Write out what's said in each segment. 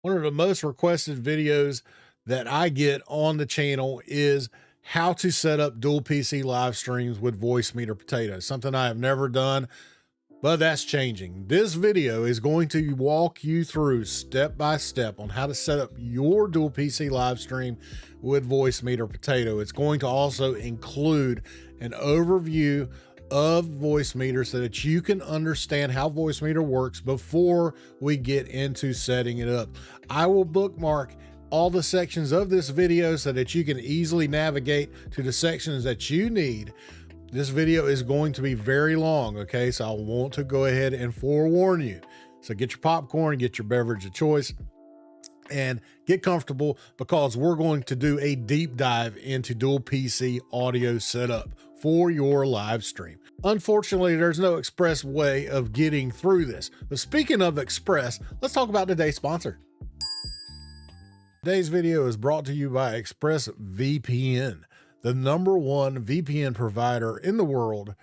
One of the most requested videos that I get on the channel is how to set up dual PC live streams with Voicemeeter Potato, something I have never done, but that's changing. This video is going to walk you through step by step on how to set up your dual PC live stream with Voicemeeter Potato. It's going to also include an overview of Voicemeeter so that you can understand how Voicemeeter works before we get into setting it up. I will bookmark all the sections of this video so that you can easily navigate to the sections that you need. This video is going to be very long, okay? So I want to go ahead and forewarn you. So get your popcorn, get your beverage of choice, and get comfortable because we're going to do a deep dive into dual PC audio setup for your live stream. Unfortunately, there's no express way of getting through this. But speaking of express, let's talk about today's sponsor. Today's video is brought to you by ExpressVPN, the #1 VPN provider in the world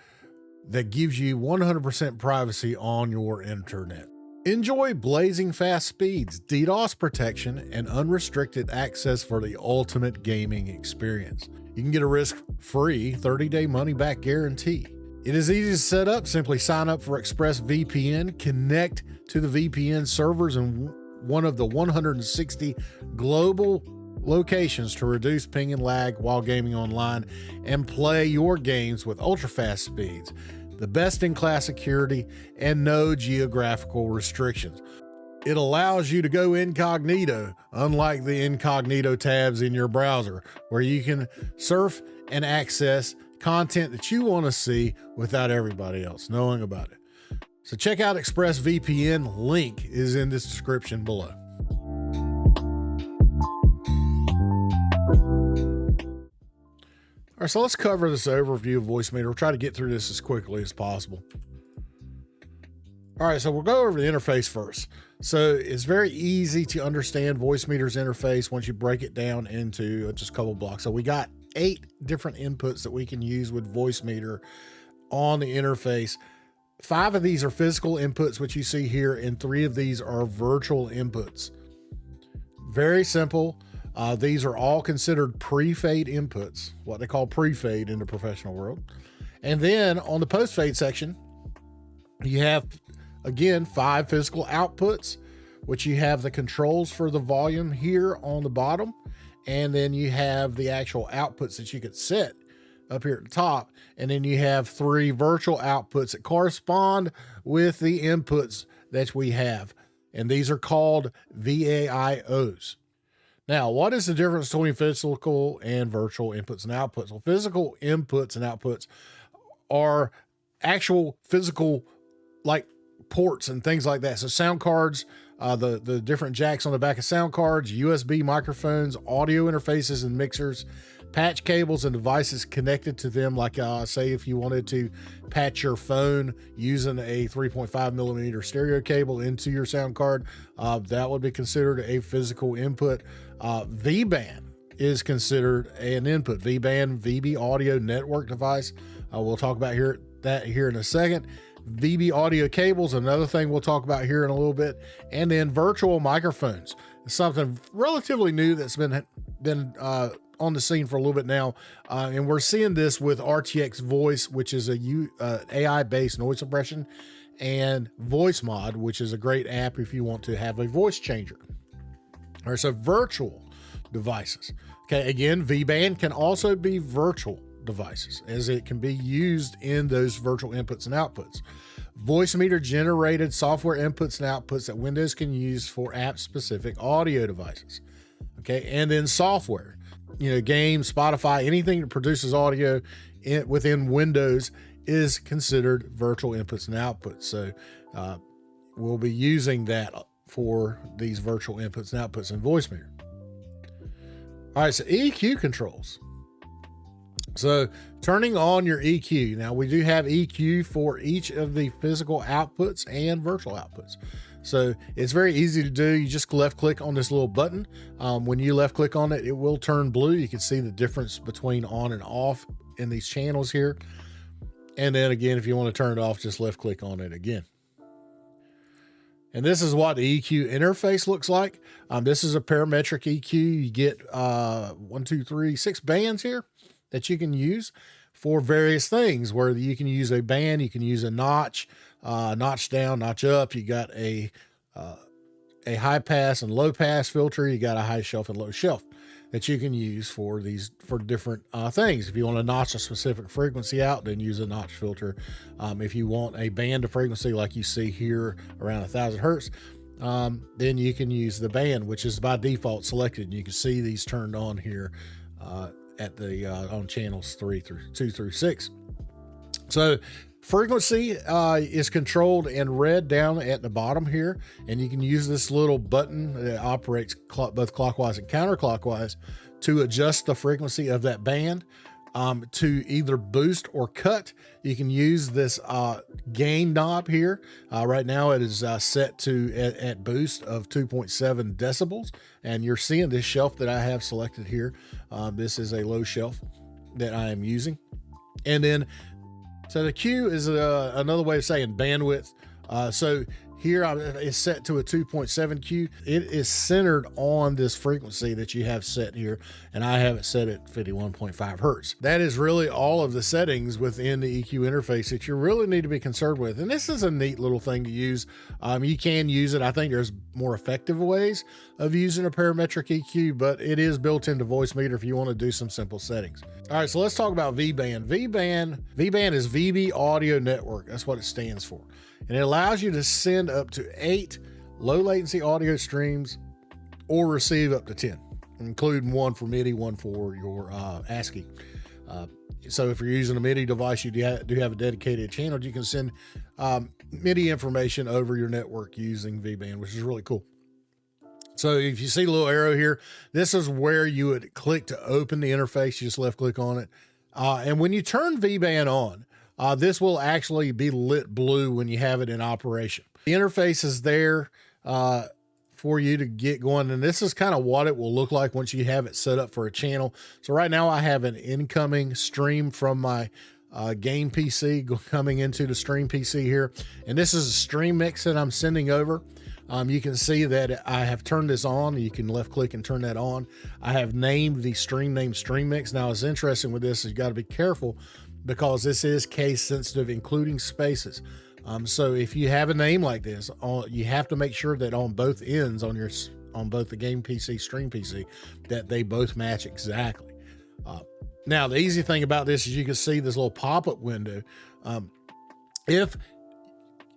that gives you 100% privacy on your internet. Enjoy blazing fast speeds, DDoS protection, and unrestricted access for the ultimate gaming experience. You can get a risk-free 30-day money-back guarantee. It is easy to set up. Simply sign up for ExpressVPN, connect to the VPN servers in one of the 160 global locations to reduce ping and lag while gaming online, and play your games with ultra-fast speeds, the best-in-class security, and no geographical restrictions. It allows you to go incognito, unlike the incognito tabs in your browser, where you can surf and access content that you want to see without everybody else knowing about it. So check out ExpressVPN. Link is in the description below. All right, so let's cover this overview of Voicemeeter. We'll try to get through this as quickly as possible. All right, so we'll go over the interface first. So it's very easy to understand Voicemeeter's interface once you break it down into just a couple blocks. So we got 8 different inputs that we can use with Voicemeeter on the interface. 5 of these are physical inputs, which you see here, and 3 of these are virtual inputs. Very simple. These are all considered pre-fade inputs, what they call pre-fade in the professional world. And then on the post-fade section, you have, again, 5 physical outputs, which you have the controls for the volume here on the bottom. And then you have the actual outputs that you could set up here at the top. And then you have 3 virtual outputs that correspond with the inputs that we have. And these are called VAIOs. Now, what is the difference between physical and virtual inputs and outputs? Well, physical inputs and outputs are actual physical, like ports and things like that. So sound cards, the different jacks on the back of sound cards, USB microphones, audio interfaces and mixers, patch cables and devices connected to them. Like say if you wanted to patch your phone using a 3.5 millimeter stereo cable into your sound card, that would be considered a physical input. VBAN is considered an input. VBAN, VB audio network device. We'll talk about that here in a second. VB audio cables, another thing we'll talk about here in a little bit. And then virtual microphones, something relatively new that's been on the scene for a little bit now. And we're seeing this with RTX Voice, which is a AI-based noise suppression, and Voice Mod, which is a great app if you want to have a voice changer. All right, so virtual devices. Okay, again, VBAN can also be virtual devices, as it can be used in those virtual inputs and outputs. Voicemeeter generated software inputs and outputs that Windows can use for app-specific audio devices. Okay, and then software, games, Spotify, anything that produces audio within Windows is considered virtual inputs and outputs. So we'll be using that for these virtual inputs and outputs in Voicemeeter. All right, so EQ controls. So turning on your EQ. Now we do have EQ for each of the physical outputs and virtual outputs. So it's very easy to do. You just left click on this little button. When you left click on it, it will turn blue. You can see the difference between on and off in these channels here. And then again, if you want to turn it off, just left click on it again. And this is what the EQ interface looks like. This is a parametric EQ. You get 6 bands here that you can use for various things, where you can use a band, you can use a notch, notch down, notch up. You got a high pass and low pass filter. You got a high shelf and low shelf that you can use for different things. If you want to notch a specific frequency out, then use a notch filter. If you want a band of frequency like you see here around 1,000 hertz, then you can use the band, which is by default selected. You can see these turned on here at the on channels 2 through 6. So frequency is controlled in red down at the bottom here, and you can use this little button that operates both clockwise and counterclockwise to adjust the frequency of that band. To either boost or cut, you can use this gain knob here. Right now it is set to at boost of 2.7 decibels, and you're seeing this shelf that I have selected here. This is a low shelf that I am using. And then so the Q is another way of saying bandwidth. So here it's set to a 2.7 Q. It is centered on this frequency that you have set here, and I have it set at 51.5 hertz. That is really all of the settings within the EQ interface that you really need to be concerned with. And this is a neat little thing to use. You can use it. I think there's more effective ways of using a parametric EQ, but it is built into Voicemeeter if you want to do some simple settings. All right, so let's talk about VBAN. VBAN is VB Audio Network. That's what it stands for. And it allows you to send up to 8 low latency audio streams or receive up to 10, including one for MIDI, one for your ASCII. So if you're using a MIDI device, you do have a dedicated channel. You can send MIDI information over your network using VBAN, which is really cool. So if you see a little arrow here, this is where you would click to open the interface. You just left click on it. And when you turn VBAN on, this will actually be lit blue when you have it in operation. The interface is there for you to get going, and this is kind of what it will look like once you have it set up for a channel. So right now I have an incoming stream from my game PC coming into the stream PC here, and this is a stream mix that I'm sending over. You can see that I have turned this on. You can left click and turn that on. I have named the stream name Stream Mix. Now, what's interesting with this is you got to be careful because this is case sensitive, including spaces. So if you have a name like this, you have to make sure that on both ends, on both the game PC, stream PC, that they both match exactly. Now, the easy thing about this is you can see this little pop-up window. If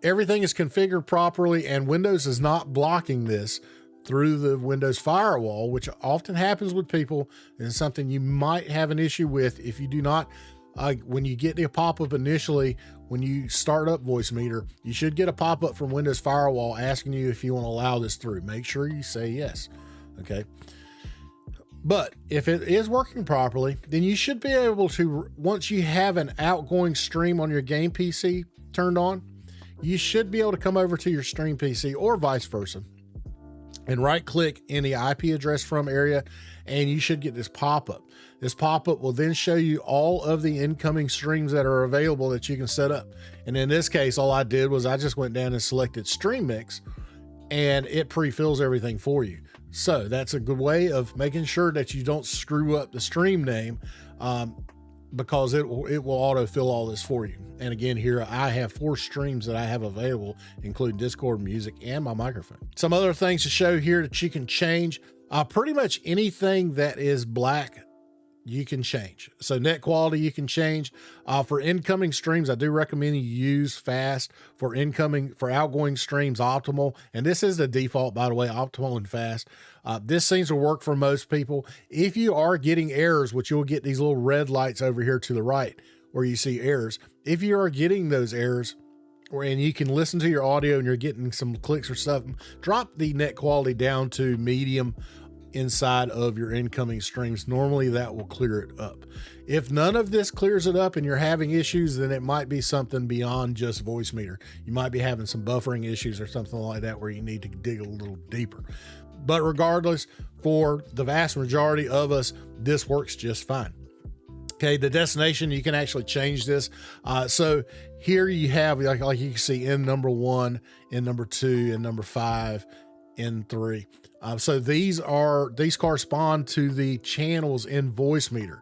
everything is configured properly and Windows is not blocking this through the Windows firewall, which often happens with people, and something you might have an issue with if you do not, when you get the pop-up initially, when you start up Voicemeeter, you should get a pop-up from Windows Firewall asking you if you want to allow this through. Make sure you say yes, okay? But if it is working properly, then you should be able to, once you have an outgoing stream on your game PC turned on, you should be able to come over to your stream PC or vice versa and right click in the IP address from area, and you should get this pop-up. This pop-up will then show you all of the incoming streams that are available that you can set up. And in this case, all I did was I just went down and selected Stream Mix, and it pre-fills everything for you. So that's a good way of making sure that you don't screw up the stream name, because it will auto-fill all this for you. And again, here I have 4 streams that I have available, including Discord, music, and my microphone. Some other things to show here that you can change. Pretty much anything that is black, you can change. So net quality, you can change. For incoming streams, I do recommend you use fast. For outgoing streams, optimal. And this is the default, by the way, optimal and fast. This seems to work for most people. If you are getting errors, which you'll get these little red lights over here to the right where you see errors. If you are getting those errors, and you can listen to your audio and you're getting some clicks or something, drop the net quality down to medium inside of your incoming streams. Normally that will clear it up. If none of this clears it up and you're having issues, then it might be something beyond just Voicemeeter. You might be having some buffering issues or something like that where you need to dig a little deeper. But regardless, for the vast majority of us, this works just fine. Okay, the destination, you can actually change this. So here you have, like you can see in number 1, in number 2, in number 5, in 3. So these correspond to the channels in Voicemeeter.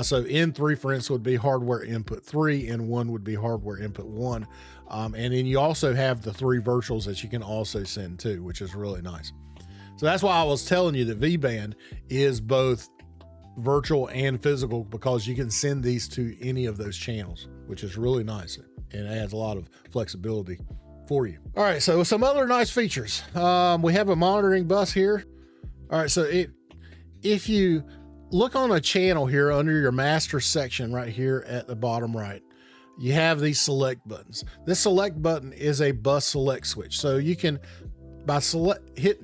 So in 3, for instance, would be hardware input 3, and 1 would be hardware input 1. And then you also have the 3 virtuals that you can also send to, which is really nice. So that's why I was telling you that VBAN is both virtual and physical, because you can send these to any of those channels, which is really nice, and it adds a lot of flexibility for you. All right, so some other nice features. We have a monitoring bus here. All right, so if you look on a channel here under your master section right here at the bottom right, you have these select buttons. This select button is a bus select switch. So you can, by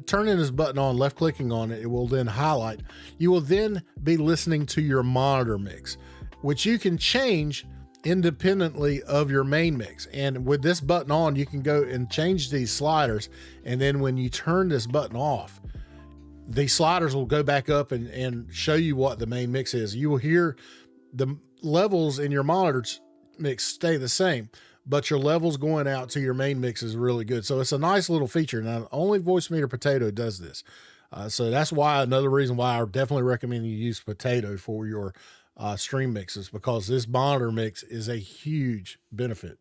turning this button on, left clicking on it, it will then highlight. You will then be listening to your monitor mix, which you can change independently of your main mix. And with this button on, you can go and change these sliders. And then when you turn this button off, the sliders will go back up and show you what the main mix is. You will hear the levels in your monitor's mix stay the same, but your levels going out to your main mix is really good. So it's a nice little feature. Now, only Voicemeeter Potato does this. So that's why, another reason why I definitely recommend you use Potato for your stream mixes, because this monitor mix is a huge benefit.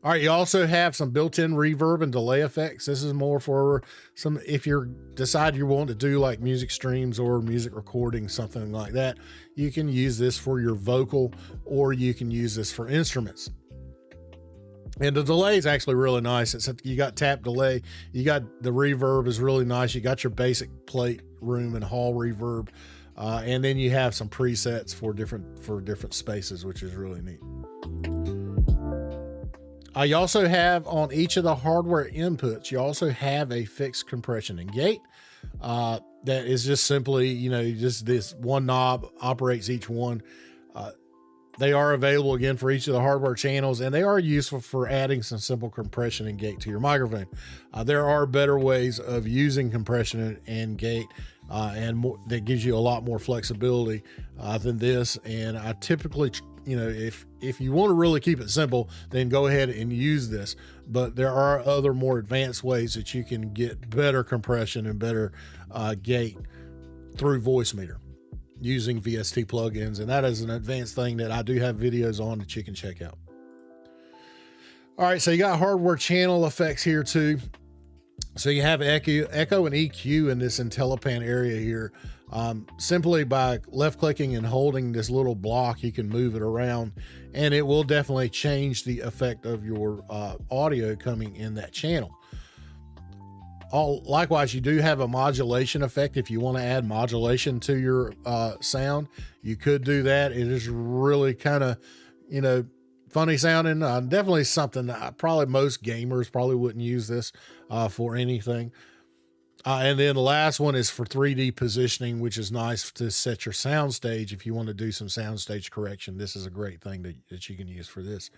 All right, you also have some built-in reverb and delay effects. This is more for if you decide you want to do like music streams or music recording, something like that. You can use this for your vocal, or you can use this for instruments. And the delay is actually really nice. You got tap delay. You got the reverb is really nice. You got your basic plate, room, and hall reverb. And then you have some presets for different spaces, which is really neat. You also have on each of the hardware inputs, you also have a fixed compression and gate. That is just simply, just this one knob operates each one. They are available again for each of the hardware channels, and they are useful for adding some simple compression and gate to your microphone. There are better ways of using compression and gate, and more, that gives you a lot more flexibility than this. And I typically, if you want to really keep it simple, then go ahead and use this. But there are other more advanced ways that you can get better compression and better gate through Voicemeeter using VST plugins. And that is an advanced thing that I do have videos on that you can check out. All right, so you got hardware channel effects here too. So you have echo and EQ in this IntelliPan area here. Simply by left clicking and holding this little block, you can move it around, and it will definitely change the effect of your audio coming in that channel. Likewise, you do have a modulation effect. If you want to add modulation to your sound, you could do that. It is really kind of, funny sounding. Definitely something that probably most gamers probably wouldn't use this for anything. And then the last one is for 3D positioning, which is nice to set your soundstage. If you want to do some soundstage correction, this is a great thing that you can use for this.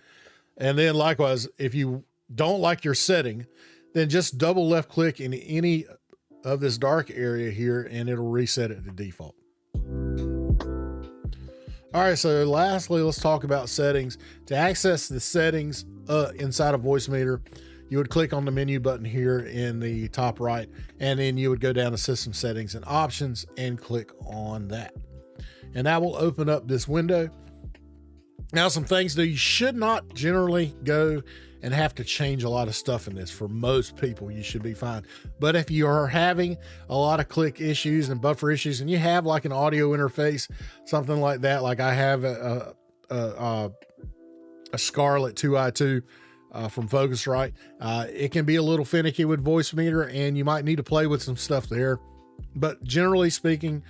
And then likewise, if you don't like your setting, then just double left click in any of this dark area here, and it'll reset it to default. All right, so lastly, let's talk about settings. To access the settings inside of Voicemeeter, you would click on the menu button here in the top right, and then you would go down to System Settings and Options and click on that. And that will open up this window. Now, some things that you should not generally go and have to change a lot of stuff in this. For most people, you should be fine. But if you are having a lot of click issues and buffer issues, and you have like an audio interface, something like that, like I have a Scarlett 2i2 from Focusrite, it can be a little finicky with Voicemeeter, and you might need to play with some stuff there. But generally speaking,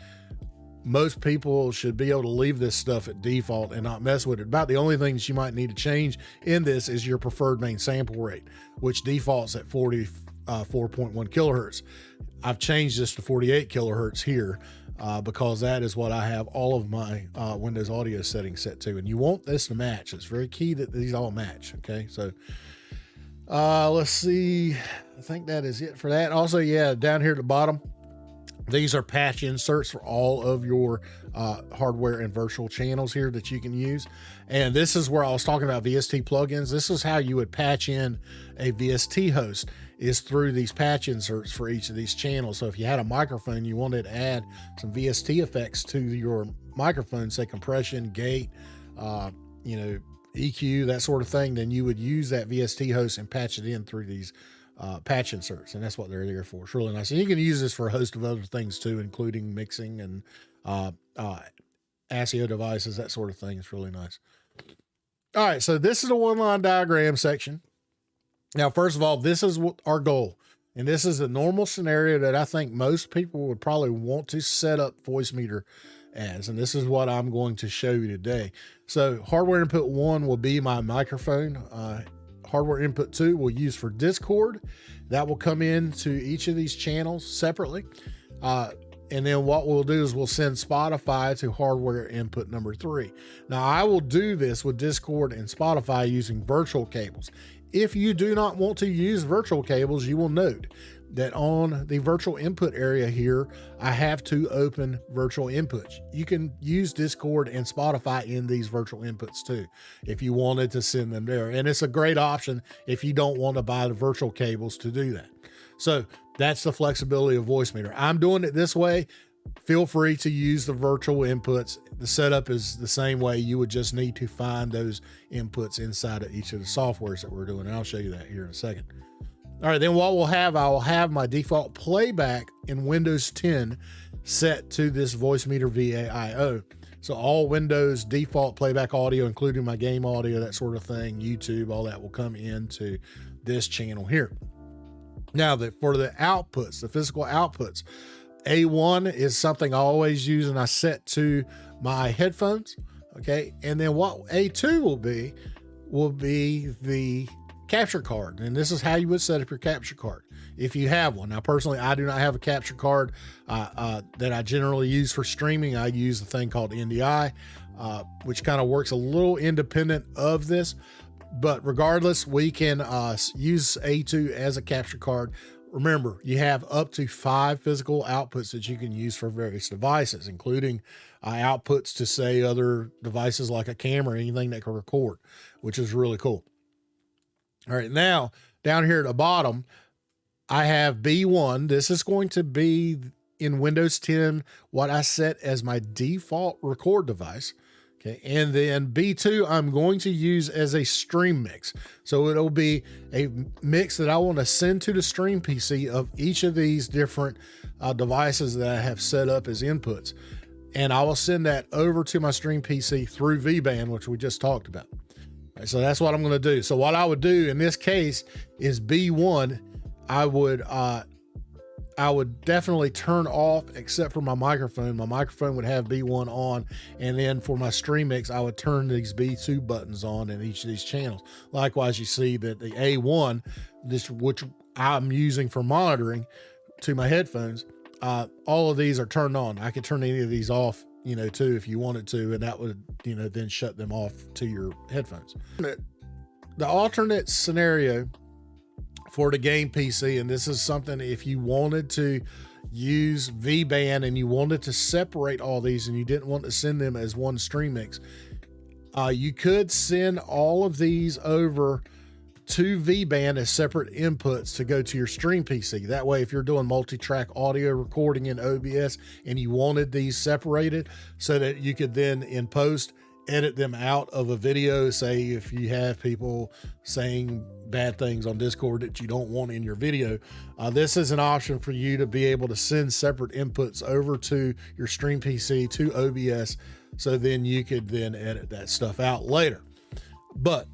most people should be able to leave this stuff at default and not mess with it. About the only things you might need to change in this is your preferred main sample rate, which defaults at 44.1 kilohertz. I've changed this to 48 kilohertz here because that is what I have all of my Windows audio settings set to. And you want this to match. It's very key that these all match. Okay, so let's see. I think that is it for that. Also, yeah, down here at the bottom, These are patch inserts for all of your hardware and virtual channels here that you can use. And this is where I was talking about VST plugins. This is how you would patch in a VST host, is through these patch inserts for each of these channels. So if you had a microphone, you wanted to add some VST effects to your microphone, say compression, gate, EQ, that sort of thing, then you would use that VST host and patch it in through these patch inserts, and that's what they're there for. It's really nice, and you can use this for a host of other things too, including mixing and ASIO devices, that sort of thing. It's really nice. All right, so this is a one-line diagram section. Now, first of all, this is what our goal, and this is a normal scenario that I think most people would probably want to set up Voicemeeter as, and this is what I'm going to show you today. So hardware input 1 will be my microphone. Hardware input 2 we'll use for Discord. That will come into each of these channels separately. And then what we'll do is we'll send Spotify to hardware input number 3. Now I will do this with Discord and Spotify using virtual cables. If you do not want to use virtual cables, you will note that on the virtual input area here, I have 2 open virtual inputs. You can use Discord and Spotify in these virtual inputs too, if you wanted to send them there. And it's a great option if you don't want to buy the virtual cables to do that. So that's the flexibility of Voicemeeter. I'm doing it this way. Feel free to use the virtual inputs. The setup is the same way. You would just need to find those inputs inside of each of the softwares that we're doing. And I'll show you that here in a second. All right, then what we'll have, I will have my default playback in Windows 10 set to this Voicemeeter VAIO. So all Windows default playback audio, including my game audio, that sort of thing, YouTube, all that will come into this channel here. Now, for the outputs, the physical outputs, A1 is something I always use and I set to my headphones, okay? And then what A2 will be the capture card, and this is how you would set up your capture card if you have one. Now personally, I do not have a capture card that I generally use for streaming. I use a thing called NDI, which kind of works a little independent of this, but regardless, we can use A2 as a capture card. Remember, you have up to 5 physical outputs that you can use for various devices, including outputs to say other devices like a camera, anything that can record, which is really cool. All right, now down here at the bottom, I have B1. This is going to be in Windows 10 what I set as my default record device. Okay, and then B2 I'm going to use as a stream mix. So it'll be a mix that I want to send to the stream PC of each of these different devices that I have set up as inputs. And I will send that over to my stream PC through VBAN, which we just talked about. Right, so that's what I'm going to do. So what I would do in this case is B1, I would definitely turn off except for my microphone. My microphone would have B1 on, and then for my stream mix, I would turn these B2 buttons on in each of these channels. Likewise, you see that the A1, which I'm using for monitoring to my headphones, all of these are turned on. I could turn any of these off, too, if you wanted to, and that would, then shut them off to your headphones. The alternate scenario for the game PC, and this is something if you wanted to use VBAN and you wanted to separate all these and you didn't want to send them as one stream mix, you could send all of these over to VBAN as separate inputs to go to your stream PC. That way, if you're doing multi-track audio recording in OBS and you wanted these separated so that you could then in post edit them out of a video, say if you have people saying bad things on Discord that you don't want in your video, this is an option for you to be able to send separate inputs over to your stream PC to OBS, so then you could then edit that stuff out later. But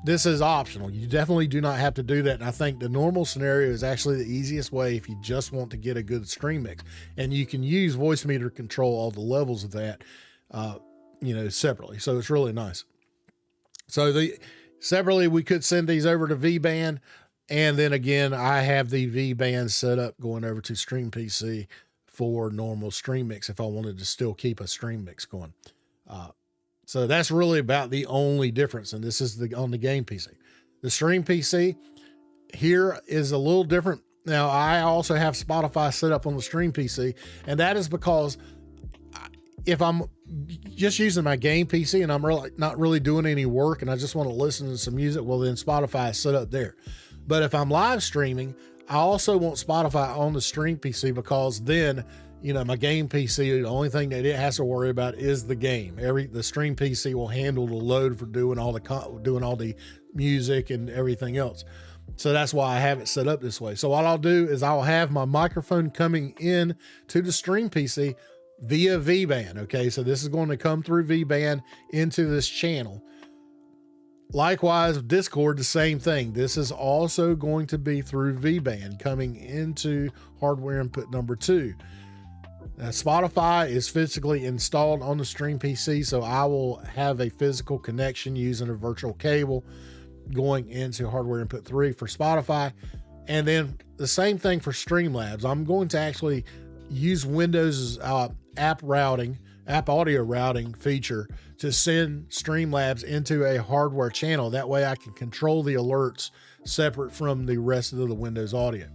this is optional. You definitely do not have to do that. And I think the normal scenario is actually the easiest way if you just want to get a good stream mix. And you can use Voicemeeter to control all the levels of that, separately. So it's really nice. So separately, we could send these over to VBAN. And then again, I have the VBAN set up going over to Stream PC for normal stream mix if I wanted to still keep a stream mix going. So that's really about the only difference. And this is on the game PC. The stream PC here is a little different. Now, I also have Spotify set up on the Stream PC, and that is because if I'm just using my game PC and I'm really not really doing any work and I just want to listen to some music, well, then Spotify is set up there. But if I'm live streaming, I also want Spotify on the Stream PC, because then, my game PC, the only thing that it has to worry about is the game. The Stream PC will handle the load for doing all the music and everything else. So that's why I have it set up this way. So what I'll do is I'll have my microphone coming in to the Stream PC via VBAN. Okay, so this is going to come through VBAN into this channel. Likewise, Discord, the same thing. This is also going to be through VBAN coming into hardware input number 2. Now, Spotify is physically installed on the Stream PC, so I will have a physical connection using a virtual cable going into hardware input 3 for Spotify. And then the same thing for Streamlabs. I'm going to actually use Windows app audio routing feature to send Streamlabs into a hardware channel. That way I can control the alerts separate from the rest of the Windows audio.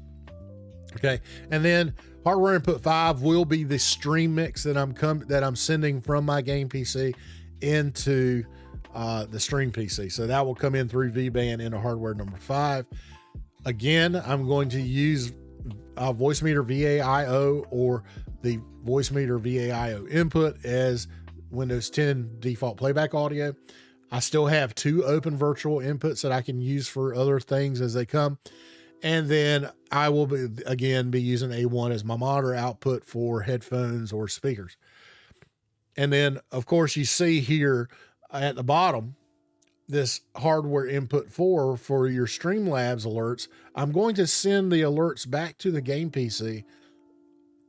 Okay. And then hardware input 5 will be the stream mix that I'm sending from my game PC into the Stream PC. So that will come in through VBAN into hardware number 5. Again, I'm going to use Voicemeeter VAIO or the Voicemeeter VAIO input as Windows 10 default playback audio. I still have 2 open virtual inputs that I can use for other things as they come. And then I will be using A1 as my monitor output for headphones or speakers. And then, of course, you see here at the bottom, this hardware input 4 for your Streamlabs alerts. I'm going to send the alerts back to the game PC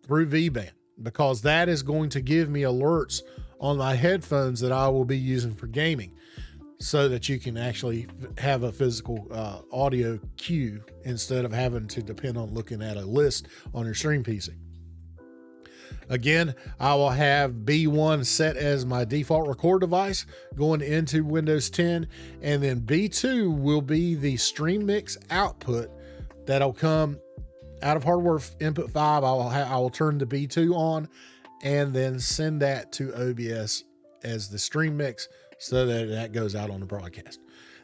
through VBAN, because that is going to give me alerts on my headphones that I will be using for gaming, so that you can actually have a physical audio cue instead of having to depend on looking at a list on your Stream PC. Again, I will have B1 set as my default record device going into Windows 10, and then B2 will be the stream mix output that'll come out of hardware input 5. I will turn the B2 on and then send that to OBS as the stream mix so that goes out on the broadcast.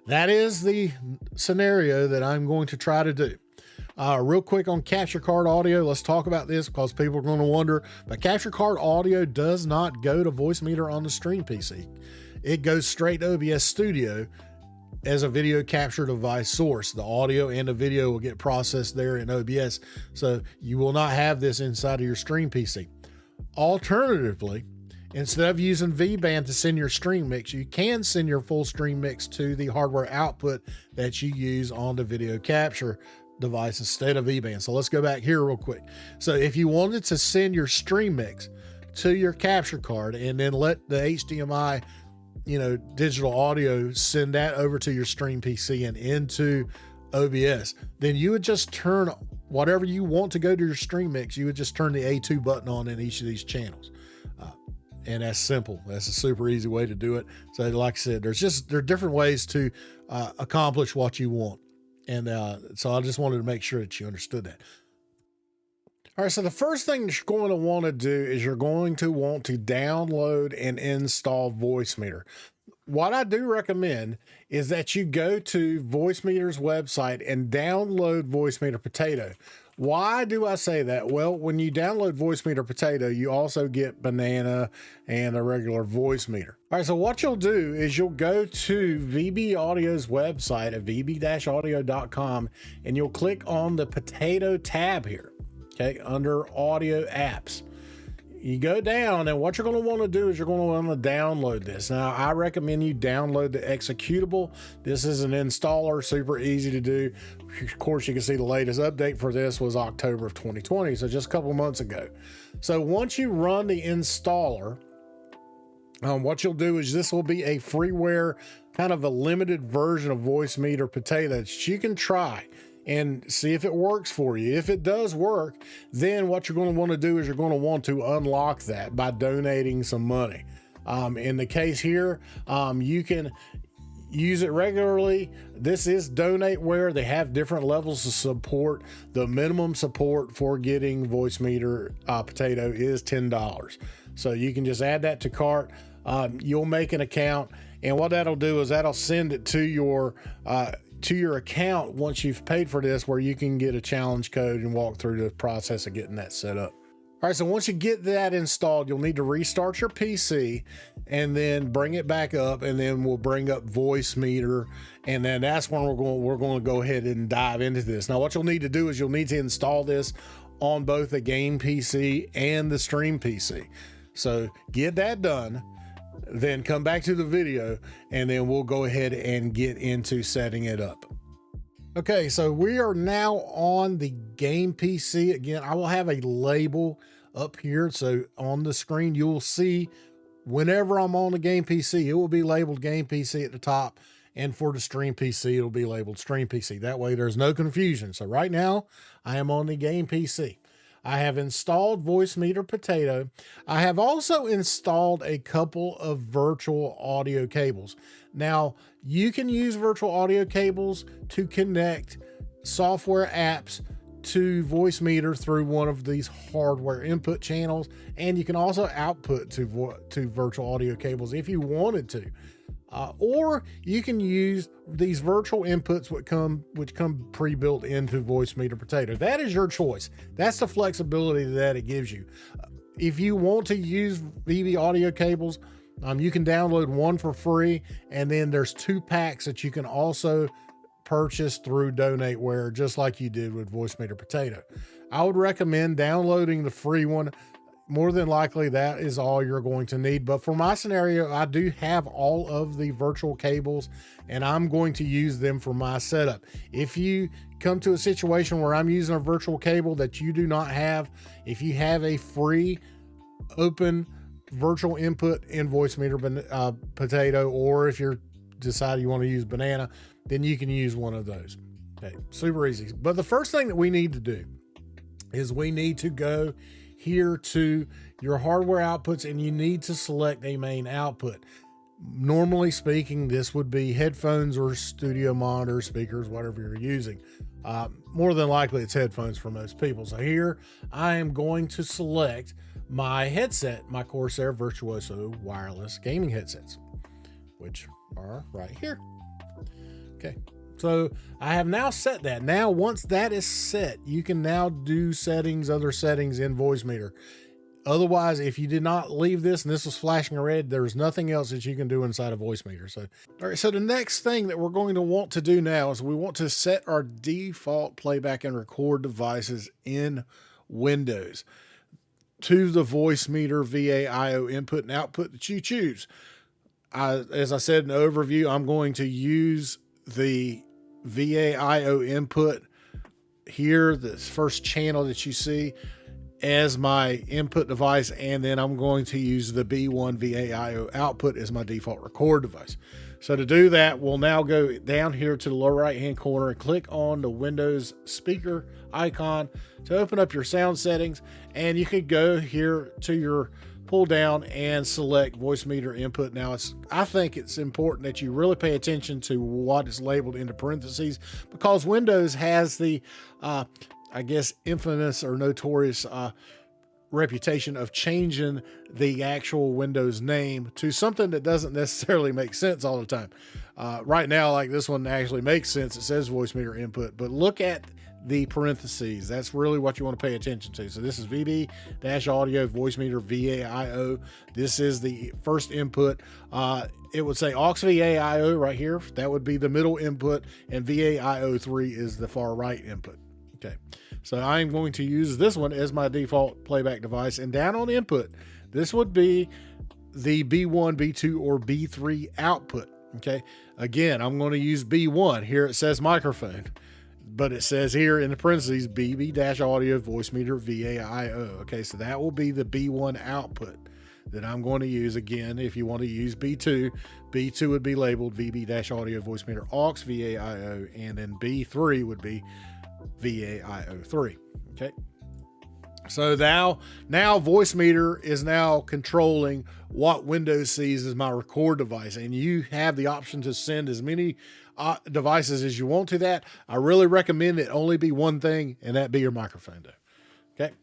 That is the scenario that I'm going to try to do. Real quick on capture card audio, let's talk about this because people are going to wonder, but capture card audio does not go to Voicemeeter on the Stream PC. It goes straight to OBS Studio as a video capture device source. The audio and the video will get processed there in OBS, so you will not have this inside of your Stream PC. Alternatively, instead of using VBAN to send your stream mix, you can send your full stream mix to the hardware output that you use on the video capture device instead of VBAN. So let's go back here real quick. So if you wanted to send your stream mix to your capture card and then let the HDMI, digital audio send that over to your Stream PC and into OBS, then you would just turn whatever you want to go to your stream mix. You would just turn the A2 button on in each of these channels. And that's simple. That's a super easy way to do it. So like I said, there are different ways to accomplish what you want. And so I just wanted to make sure that you understood that. All right, so the first thing that you're going to want to do is you're going to want to download and install Voicemeeter. What I do recommend is that you go to Voicemeeter's website and download Voicemeeter Potato. Why do I say that? Well, when you download Voicemeeter Potato, you also get Banana and a regular Voicemeeter. All right, so what you'll do is you'll go to VB Audio's website at vb-audio.com, and you'll click on the Potato tab here, okay, under Audio Apps. You go down, and what you're going to want to do is you're going to want to download this. Now, I recommend you download the executable. This is an installer, super easy to do. Of course, you can see the latest update for this was October of 2020, so just a couple months ago. So once you run the installer, what you'll do is this will be a freeware, kind of a limited version of Voicemeeter Potato that you can try and see if it works for you. If it does work, then what you're going to want to do is you're going to want to unlock that by donating some money. In the case here, use it regularly. This is donateware. They have different levels of support. The minimum support for getting Voicemeeter Potato is $10. So you can just add that to cart. You'll make an account, and what that'll do is that'll send it to your account once you've paid for this, where you can get a challenge code and walk through the process of getting that set up. All right, so once you get that installed, you'll need to restart your PC and then bring it back up, and then we'll bring up Voicemeeter, and then that's when we're going to go ahead and dive into this. Now, what you'll need to do is you'll need to install this on both the game PC and the stream PC. So get that done, then come back to the video, and then we'll go ahead and get into setting it up. Okay, so we are now on the game PC. Again, I will have a label up here. So on the screen, you'll see whenever I'm on the game PC, it will be labeled game PC at the top. And for the stream PC, it'll be labeled stream PC. That way there's no confusion. So right now I am on the game PC. I have installed Voicemeeter Potato. I have also installed a couple of virtual audio cables. Now, you can use virtual audio cables to connect software apps to Voicemeeter through one of these hardware input channels, and you can also output to virtual audio cables if you wanted to. Or you can use these virtual inputs which come pre-built into Voicemeeter Potato. That is your choice. That's the flexibility that it gives you. If you want to use VB audio cables, you can download one for free, and then there's 2 packs that you can also purchase through donateware, just like you did with Voicemeeter Potato. I would recommend downloading the free one. More than likely, that is all you're going to need. But for my scenario, I do have all of the virtual cables, and I'm going to use them for my setup. If you come to a situation where I'm using a virtual cable that you do not have, if you have a free open virtual input in Voicemeeter Potato, or if you're deciding you want to use Banana, then you can use one of those. Okay, super easy. But the first thing that we need to do is we need to go here to your hardware outputs, and you need to select a main output. Normally speaking, this would be headphones or studio monitor speakers, whatever you're using. More than likely it's headphones for most people. So here I am going to select my headset, my Corsair Virtuoso wireless gaming headsets, which are right here. Okay. So I have now set that. Now, once that is set, you can now do other settings in Voicemeeter. Otherwise, if you did not leave this and this was flashing red, there's nothing else that you can do inside of Voicemeeter. So, all right. So the next thing that we're going to want to do now is we want to set our default playback and record devices in Windows to the Voicemeeter VAIO input and output that you choose. As I said in the overview, I'm going to use the VAIO input here, this first channel that you see, as my input device, and then I'm going to use the B1 VAIO output as my default record device. So to do that, we'll now go down here to the lower right hand corner and click on the Windows speaker icon to open up your sound settings, and you can go here to your pull down and select Voicemeeter input. Now, I think it's important that you really pay attention to what is labeled into parentheses, because Windows has the, I guess, infamous or notorious reputation of changing the actual Windows name to something that doesn't necessarily make sense all the time. Right now, like this one actually makes sense. It says Voicemeeter input, but look at the parentheses. That's really what you want to pay attention to. So this is VB-audio Voicemeeter VAIO. This is the first input. It would say aux VAIO right here. That would be the middle input, and VAIO3 is the far right input. Okay, so I'm going to use this one as my default playback device, and down on input, this would be the B1, B2, or B3 output. Okay, again, I'm going to use B1. Here it says microphone, but it says here in the parentheses BB-audio Voicemeter VAIO. Okay, so that will be the B1 output that I'm going to use. Again, if you want to use B2, B2 would be labeled VB-audio Voicemeter aux VAIO, and then B3 would be VAIO3. Okay, So now Voicemeeter is now controlling what Windows sees as my record device, and you have the option to send as many devices as you want to that. I really recommend it only be one thing, and that be your microphone though. Okay.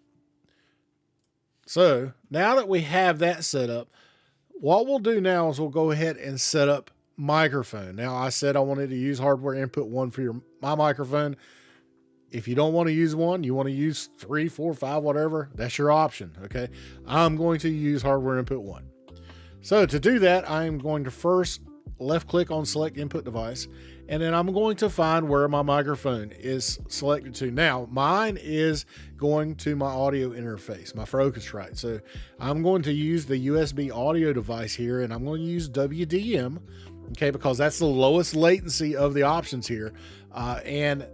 So now that we have that set up, what we'll do now is we'll go ahead and set up microphone. Now I said I wanted to use hardware input 1 for my microphone. If you don't want to use one, you want to use 3, 4, 5, whatever, that's your option. Okay. I'm going to use hardware input 1. So to do that, I'm going to first left click on select input device, and then I'm going to find where my microphone is selected to. Now, mine is going to my audio interface, my Focusrite. So I'm going to use the USB audio device here, and I'm going to use WDM, okay, because that's the lowest latency of the options here. And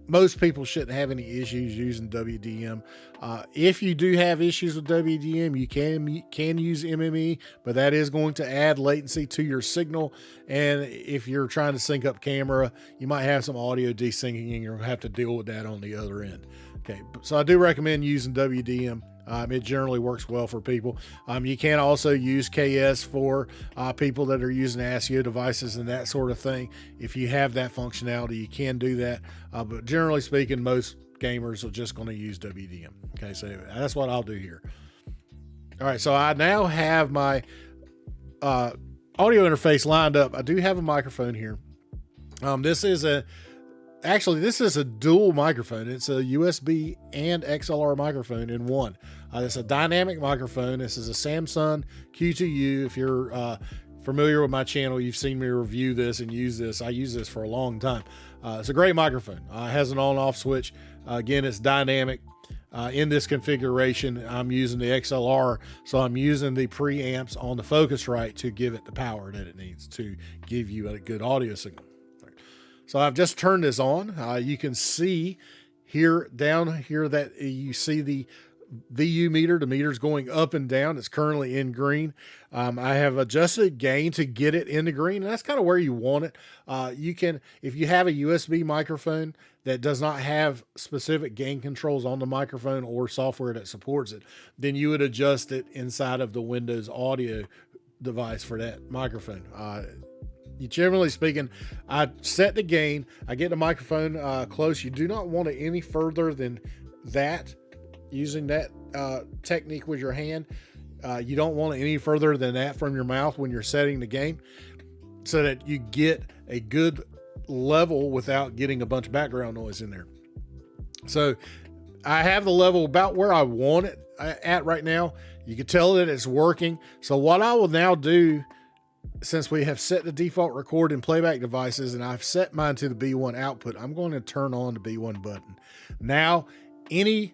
most people shouldn't have any issues using WDM. If you do have issues with WDM, you can use MME, but that is going to add latency to your signal. And if you're trying to sync up camera, you might have some audio desyncing and you'll have to deal with that on the other end. Okay, so I do recommend using WDM. It generally works well for people. You can also use KS for people that are using ASIO devices and that sort of thing. If you have that functionality, you can do that. But generally speaking, most gamers are just going to use WDM. Okay, so that's what I'll do here. All right, so I now have my audio interface lined up. I do have a microphone here. This is a dual microphone. It's a USB and XLR microphone in one. It's a dynamic microphone. This is a Samsung Q2U. If you're familiar with my channel, you've seen me review this and use this. I use this for a long time. It's a great microphone. It has an on-off switch. Again, it's dynamic. In this configuration, I'm using the XLR, so I'm using the preamps on the Focusrite to give it the power that it needs to give you a good audio signal. So I've just turned this on. You can see down here that you see the VU meter. The meter's going up and down. It's currently in green. I have adjusted gain to get it into green, and that's kind of where you want it. You can, if you have a USB microphone that does not have specific gain controls on the microphone or software that supports it, then you would adjust it inside of the Windows audio device for that microphone. Generally speaking, I set the gain. I get the microphone close. You do not want it any further than that. Using that technique with your hand, you don't want it any further than that from your mouth when you're setting the gain, so that you get a good level without getting a bunch of background noise in there. So I have the level about where I want it at right now. You can tell that it's working. So what I will now do, since we have set the default record and playback devices and I've set mine to the B1 output, I'm going to turn on the B1 button. Now, any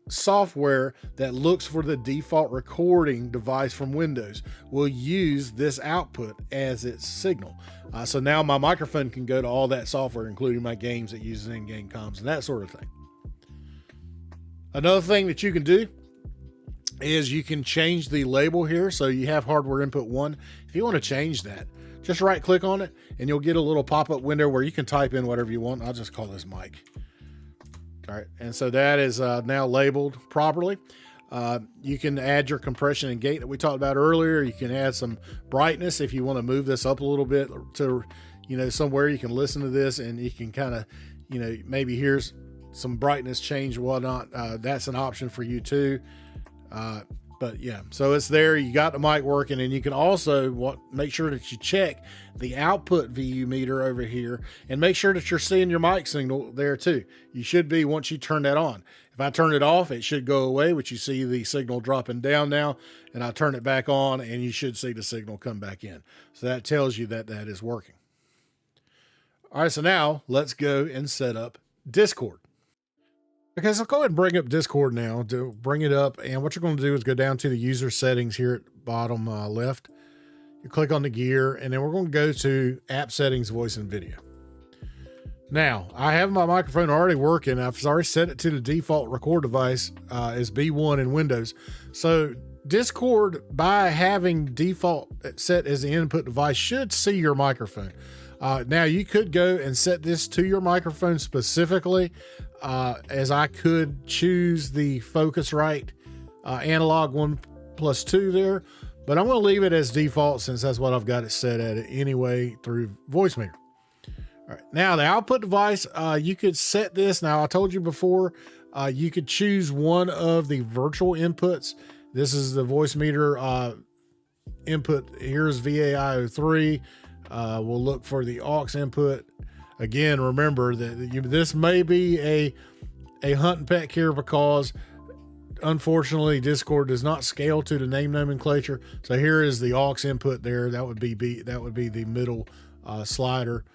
software that looks for the default recording device from Windows will use this output as its signal. So now my microphone can go to all that software, including my games that uses in-game comms and that sort of thing. Another thing that you can do is you can change the label here. So you have hardware input 1. If you want to change that, just right click on it and you'll get a little pop-up window where you can type in whatever you want. I'll just call this Mike. All right, and so that is now labeled properly. You can add your compression and gate that we talked about earlier. You can add some brightness if you want to move this up a little bit to, somewhere you can listen to this and you can kind of, maybe here's some brightness change and whatnot. That's an option for you too. But yeah, so it's there. You got the mic working, and you can also make sure that you check the output VU meter over here and make sure that you're seeing your mic signal there too. You should be once you turn that on. If I turn it off, it should go away, which you see the signal dropping down now, and I turn it back on and you should see the signal come back in. So that tells you that that is working. All right, so now let's go and set up Discord. Okay, so go ahead and bring up Discord now. Bring it up, and what you're going to do is go down to the user settings here at the bottom left. You click on the gear, and then we're going to go to app settings, voice and video. Now, I have my microphone already working. I've already set it to the default record device as B1 in Windows. So Discord, by having default set as the input device, should see your microphone. Now you could go and set this to your microphone specifically, as I could choose the Focusrite analog 1+2 there, but I'm going to leave it as default since that's what I've got it set at anyway through Voicemeeter. All right, now the output device, you could set this. Now I told you before, you could choose one of the virtual inputs. This is the Voicemeeter input. Here's VAI03. We'll look for the aux input. Again, remember that this may be a hunt and peck here because unfortunately Discord does not scale to the name nomenclature. So here is the aux input there. That would be the middle slider.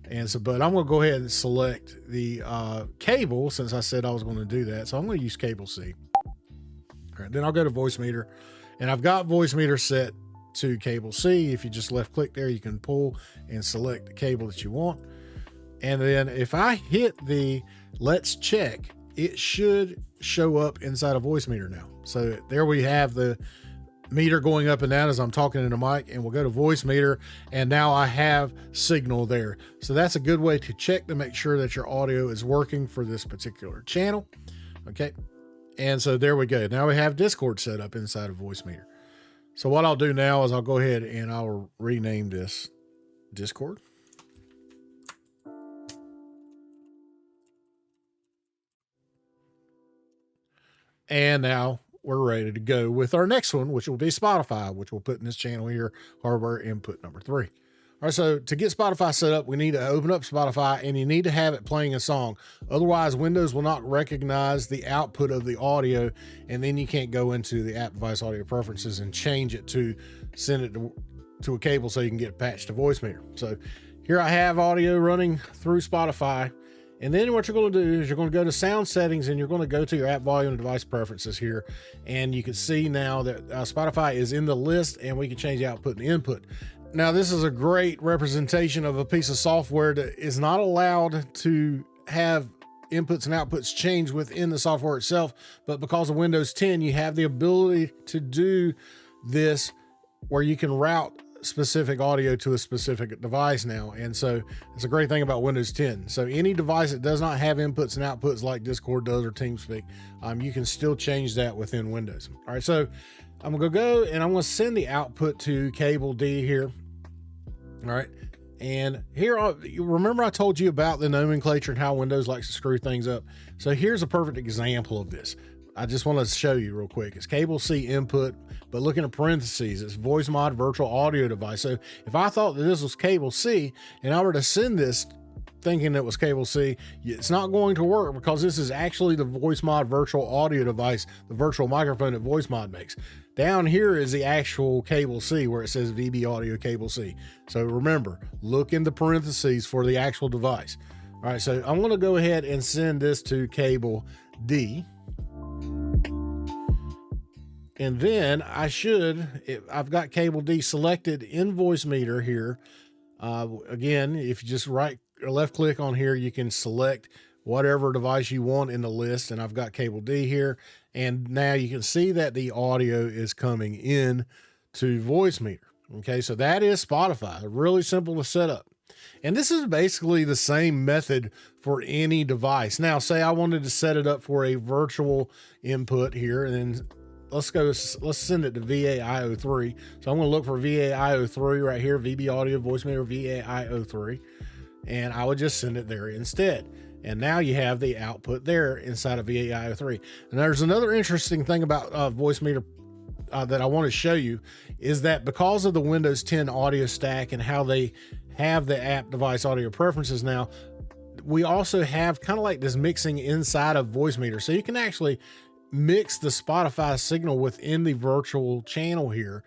And so, but I'm going to go ahead and select the cable since I said I was going to do that. So I'm going to use cable C. All right, then I'll go to Voicemeeter, and I've got Voicemeeter set to cable C. If you just left click there, you can pull and select the cable that you want. And then if I hit the let's check, it should show up inside of Voicemeeter now. So there we have the meter going up and down as I'm talking in the mic, and we'll go to Voicemeter, and now I have signal there. So that's a good way to check to make sure that your audio is working for this particular channel. Okay. And so there we go. Now we have Discord set up inside of Voicemeter. So what I'll do now is I'll go ahead and I'll rename this Discord. And now we're ready to go with our next one, which will be Spotify, which we'll put in this channel here, hardware input number 3. All right, so to get Spotify set up, we need to open up Spotify, and you need to have it playing a song. Otherwise, Windows will not recognize the output of the audio, and then you can't go into the app device audio preferences and change it to send it to a cable so you can get it patched to Voicemeeter. So here I have audio running through Spotify. And then what you're going to do is you're going to go to sound settings, and you're going to go to your app volume and device preferences here. And you can see now that Spotify is in the list, and we can change the output and the input. Now, this is a great representation of a piece of software that is not allowed to have inputs and outputs change within the software itself. But because of Windows 10, you have the ability to do this where you can route specific audio to a specific device now. And so it's a great thing about Windows 10. So any device that does not have inputs and outputs like Discord does or TeamSpeak, you can still change that within Windows. All right, so I'm gonna go and I'm gonna send the output to cable D here. All right, and here, remember I told you about the nomenclature and how Windows likes to screw things up. So here's a perfect example of this. I just want to show you real quick. It's cable C input, but look in the parentheses, it's voice mod virtual audio device. So if I thought that this was cable C and I were to send this thinking it was cable C, it's not going to work because this is actually the voice mod virtual audio device, the virtual microphone that voice mod makes. Down here is the actual cable C where it says VB audio cable C. So remember, look in the parentheses for the actual device. All right, so I'm going to go ahead and send this to cable D. And then I've got cable D selected in Voicemeeter here. Again, if you just right or left click on here, you can select whatever device you want in the list. And I've got cable D here. And now you can see that the audio is coming in to Voicemeeter. Okay, so that is Spotify. Really simple to set up. And this is basically the same method for any device. Now, say I wanted to set it up for a virtual input here, and then let's send it to VAI03. So I'm going to look for VAI03 right here, VB Audio Voicemeeter VAI03, and I would just send it there instead. And now you have the output there inside of VAI03. And there's another interesting thing about Voicemeeter that I want to show you is that because of the Windows 10 audio stack and how they have the app device audio preferences now, we also have kind of like this mixing inside of Voicemeeter. So you can actually mix the Spotify signal within the virtual channel here,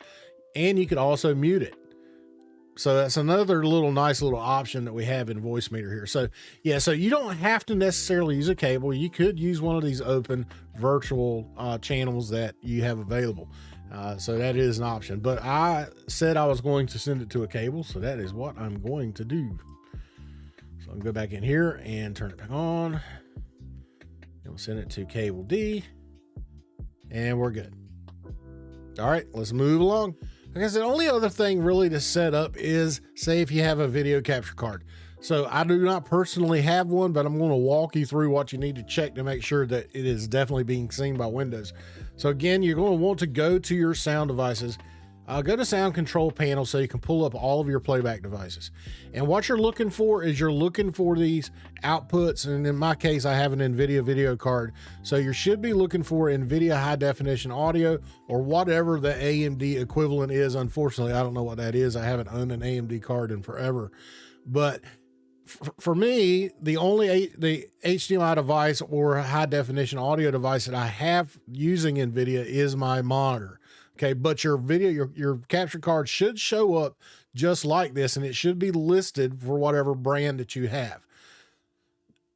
and you could also mute it. So that's another nice little option that we have in Voicemeeter here. So yeah, so you don't have to necessarily use a cable. You could use one of these open virtual channels that you have available. So that is an option, but I said I was going to send it to a cable. So that is what I'm going to do. So I'll go back in here and turn it back on, and we'll send it to cable D, and we're good. All right, let's move along. Like I said, the only other thing really to set up is, say if you have a video capture card. So I do not personally have one, but I'm going to walk you through what you need to check to make sure that it is definitely being seen by Windows. So again, you're going to want to go to your sound devices. Go to sound control panel so you can pull up all of your playback devices. And what you're looking for is you're looking for these outputs. And in my case, I have an NVIDIA video card. So you should be looking for NVIDIA high definition audio or whatever the AMD equivalent is. Unfortunately, I don't know what that is. I haven't owned an AMD card in forever. But for me, the HDMI device or high definition audio device that I have using NVIDIA is my monitor. Okay, but your capture card should show up just like this, and it should be listed for whatever brand that you have.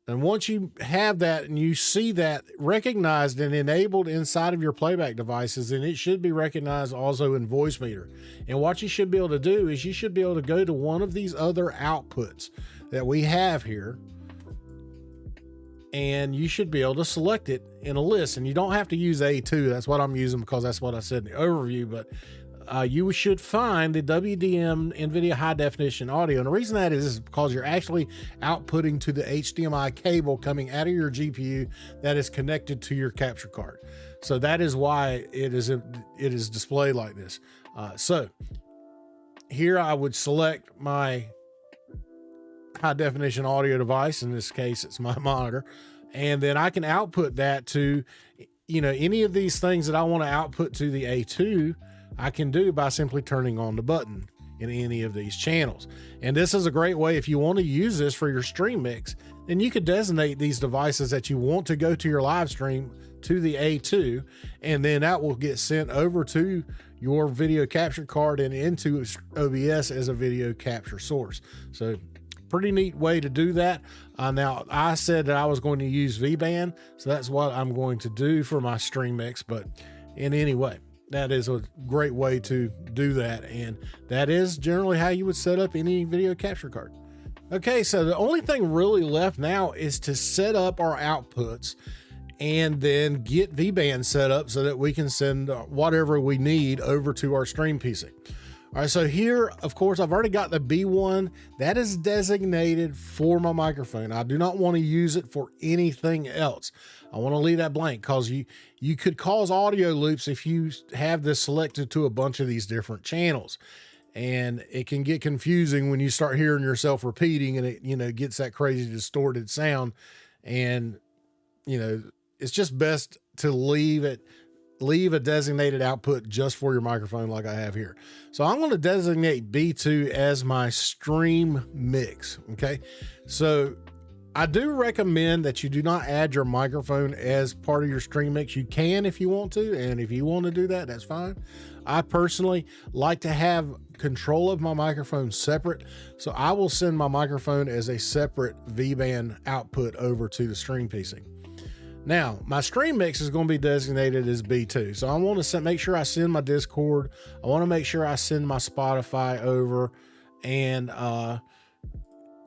And once you have that and you see that recognized and enabled inside of your playback devices, then it should be recognized also in Voicemeeter. And what you should be able to do is you should be able to go to one of these other outputs that we have here, and you should be able to select it in a list. And you don't have to use A2. That's what I'm using because that's what I said in the overview. But you should find the WDM NVIDIA high definition audio. And the reason that is because you're actually outputting to the HDMI cable coming out of your GPU that is connected to your capture card. So that is why it is displayed like this. So here I would select my high definition audio device. In this case, it's my monitor. And then I can output that to, any of these things that I want to output to the A2, I can do by simply turning on the button in any of these channels. And this is a great way if you want to use this for your stream mix, then you could designate these devices that you want to go to your live stream to the A2, and then that will get sent over to your video capture card and into OBS as a video capture source. So pretty neat way to do that. Now I said that I was going to use VBAN, so that's what I'm going to do for my stream mix. But in any way, that is a great way to do that, and that is generally how you would set up any video capture card. Okay, so the only thing really left now is to set up our outputs and then get VBAN set up so that we can send whatever we need over to our stream PC. All right, so here, of course, I've already got the B1 that is designated for my microphone. I do not want to use it for anything else. I want to leave that blank because you could cause audio loops if you have this selected to a bunch of these different channels. And it can get confusing when you start hearing yourself repeating and it, gets that crazy distorted sound. And, it's just best to leave a designated output just for your microphone like I have here. So I'm going to designate B2 as my stream mix. Okay. So I do recommend that you do not add your microphone as part of your stream mix. You can if you want to, and if you want to do that, that's fine. I personally like to have control of my microphone separate. So I will send my microphone as a separate VBAN output over to the stream PC. Now, my stream mix is going to be designated as B2. So I want to make sure I send my Discord. I want to make sure I send my Spotify over. And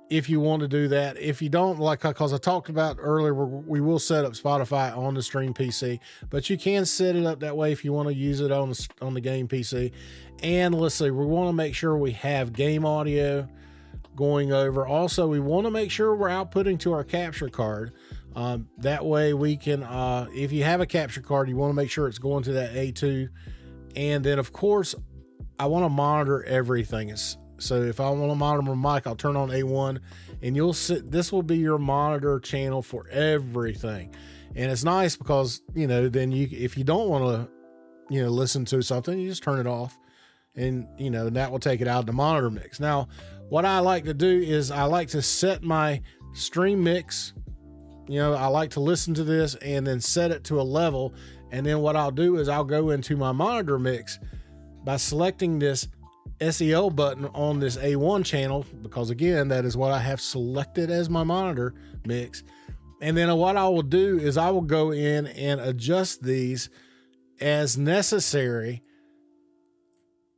if you want to do that, if you don't, because I talked about earlier, we will set up Spotify on the stream PC, but you can set it up that way if you want to use it on the game PC. And let's see, we want to make sure we have game audio going over. Also, we want to make sure we're outputting to our capture card. That way we can, if you have a capture card, you want to make sure it's going to that A2. And then of course, I want to monitor everything. So if I want to monitor my mic, I'll turn on A1 and this will be your monitor channel for everything. And it's nice because, then if you don't want to, listen to something, you just turn it off and, that will take it out of the monitor mix. Now, what I like to do is I like to set my stream mix. I like to listen to this and then set it to a level. And then what I'll do is I'll go into my monitor mix by selecting this SEL button on this A1 channel, because again, that is what I have selected as my monitor mix. And then what I will do is I will go in and adjust these as necessary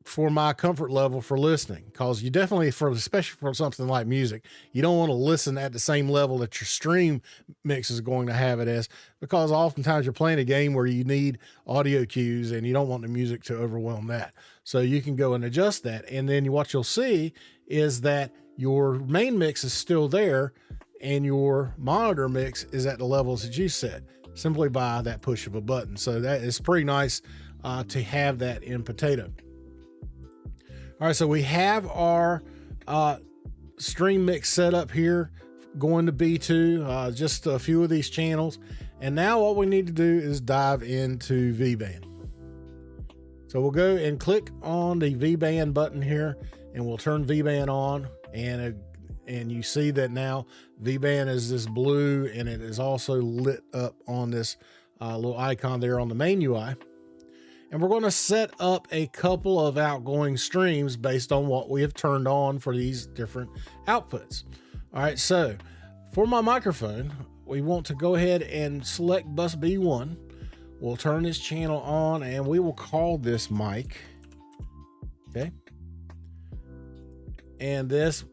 for my comfort level for listening, because you definitely, especially for something like music, you don't want to listen at the same level that your stream mix is going to have it as, because oftentimes you're playing a game where you need audio cues and you don't want the music to overwhelm that. So you can go and adjust that. And then what you'll see is that your main mix is still there and your monitor mix is at the levels that you set simply by that push of a button. So that is pretty nice to have that in Potato. All right, so we have our stream mix set up here going to B2, just a few of these channels. And now what we need to do is dive into VBAN. So we'll go and click on the VBAN button here and we'll turn VBAN on, and you see that now VBAN is this blue and it is also lit up on this little icon there on the main UI. And we're going to set up a couple of outgoing streams based on what we have turned on for these different outputs. All right, so for my microphone, we want to go ahead and select bus B1. We'll turn this channel on and we will call this mic. Okay. And this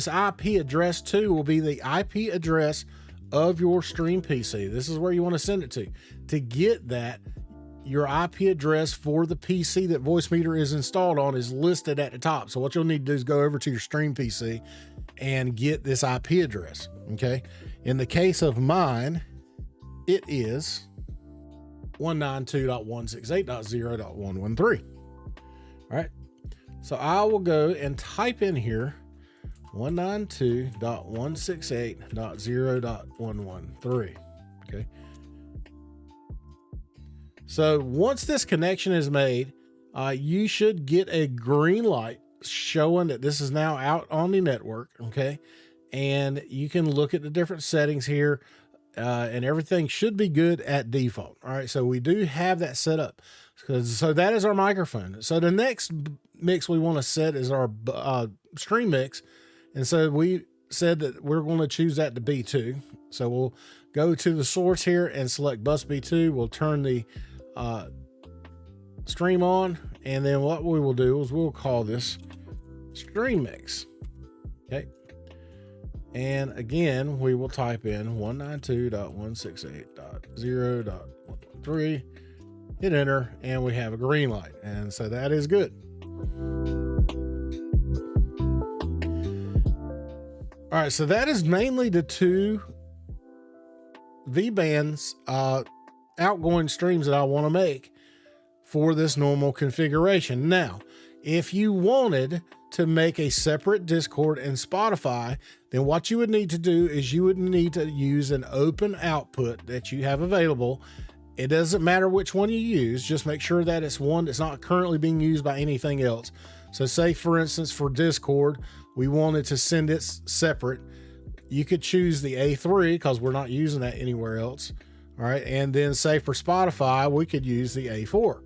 IP address 2 will be the IP address of your stream PC. This is where you want to send it to. To get that, your IP address for the PC that Voicemeeter is installed on is listed at the top. So what you'll need to do is go over to your stream PC and get this IP address. Okay. In the case of mine, it is 192.168.0.113. All right. So I will go and type in here 192.168.0.113. Okay. So once this connection is made, you should get a green light showing that this is now out on the network. Okay. And you can look at the different settings here, and everything should be good at default. All right. So we do have that set up. So that is our microphone. So the next mix we want to set is our stream mix. And so we said that we're going to choose that to B2. So we'll go to the source here and select bus B2. We'll turn the stream on, and then what we will do is we'll call this stream mix. Okay. And again, we will type in 192.168.0.113, hit enter, and we have a green light. And so that is good. All right, so that is mainly the two VBANs outgoing streams that I want to make for this normal configuration. Now, if you wanted to make a separate Discord and Spotify, then what you would need to do is you would need to use an open output that you have available. It doesn't matter which one you use, just make sure that it's one that's not currently being used by anything else. So say, for instance, for Discord, we wanted to send it separate. You could choose the A3 because we're not using that anywhere else. All right. And then say for Spotify, we could use the A4.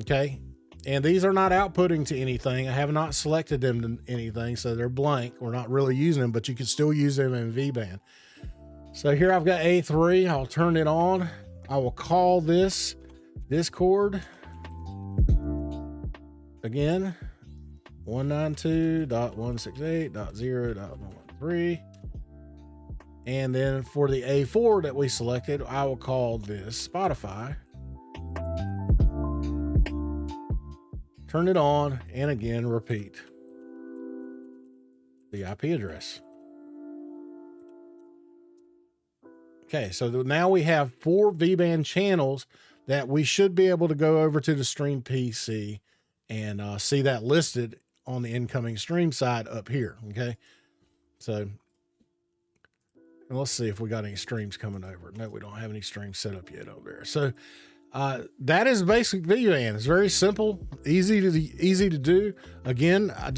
Okay. And these are not outputting to anything. I have not selected them to anything, so they're blank. We're not really using them, but you can still use them in VBAN. So here I've got A3. I'll turn it on. I will call this Discord. Again, 192.168.0.113. And then for the A4 that we selected, I will call this Spotify. Turn it on, and again, repeat the IP address. Okay, so now we have 4 VBAN channels that we should be able to go over to the stream PC and see that listed on the incoming stream side up here. Okay, so let's see if we got any streams coming over. No, we don't have any streams set up yet over there. So that is basic VBAN. It's very simple, easy to do. Again, I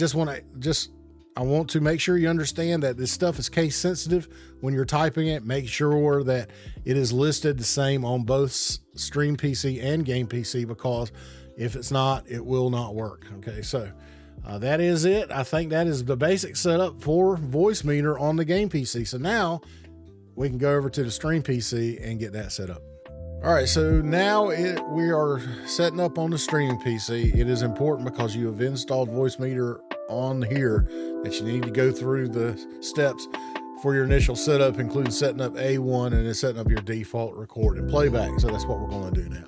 want to make sure you understand that this stuff is case sensitive. When you're typing it, make sure that it is listed the same on both stream PC and game PC, because if it's not, it will not work. Okay, so that is it. I think that is the basic setup for Voicemeeter on the game PC. So now we can go over to the stream PC and get that set up. All right, so now we are setting up on the streaming PC. It is important because you have installed Voicemeeter on here that you need to go through the steps for your initial setup, including setting up A1 and then setting up your default record and playback. So that's what we're going to do now.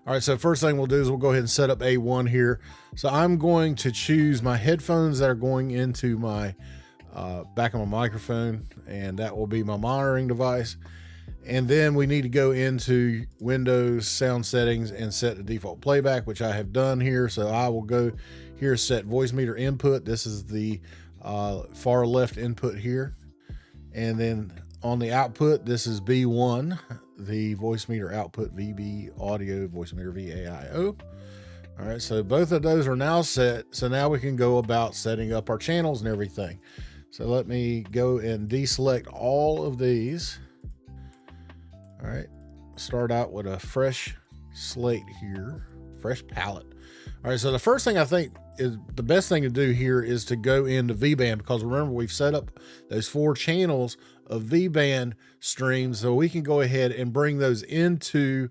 All right, so first thing we'll do is we'll go ahead and set up A1 here. So I'm going to choose my headphones that are going into my back of my microphone, and that will be my monitoring device. And then we need to go into Windows sound settings and set the default playback, which I have done here. So I will go here, set Voicemeeter input. This is the far left input here. And then on the output, this is B1, the Voicemeeter output, VB audio, Voicemeeter VAIO. All right, so both of those are now set. So now we can go about setting up our channels and everything. So let me go and deselect all of these. All right, start out with a fresh slate here, fresh palette. All right, so the first thing I think is the best thing to do here is to go into VBAN, because remember we've set up those 4 channels of VBAN streams, so we can go ahead and bring those into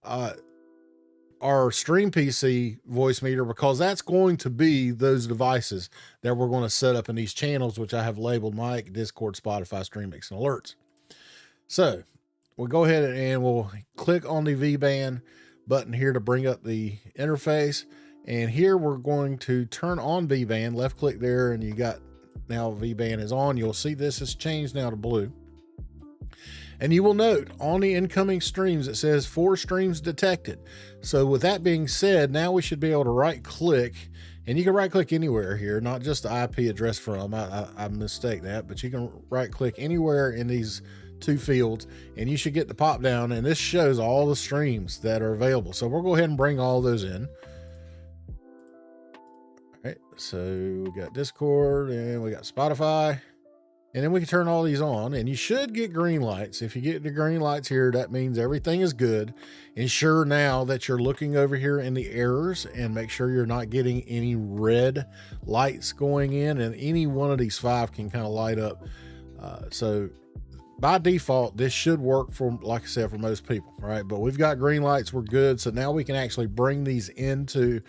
our Stream PC Voicemeeter, because that's going to be those devices that we're going to set up in these channels, which I have labeled Mic, Discord, Spotify, StreamMix, and Alerts. So we'll go ahead and we'll click on the VBAN button here to bring up the interface. And here we're going to turn on VBAN, left click there, and you got now VBAN is on. You'll see this has changed now to blue. And you will note on the incoming streams, it says 4 streams detected. So with that being said, now we should be able to right click, and you can right click anywhere here, not just the IP address from, I mistake that, but you can right click anywhere in these 2 fields, and you should get the pop down, and this shows all the streams that are available. So we'll go ahead and bring all those in. All right, so we got Discord and we got Spotify, and then we can turn all these on, and you should get green lights. If you get the green lights here, that means everything is good. Ensure now that you're looking over here in the errors and make sure you're not getting any red lights going in, and any one of these 5 can kind of light up. So by default, this should work for, like I said, for most people, right? But we've got green lights, we're good. So now we can actually bring these into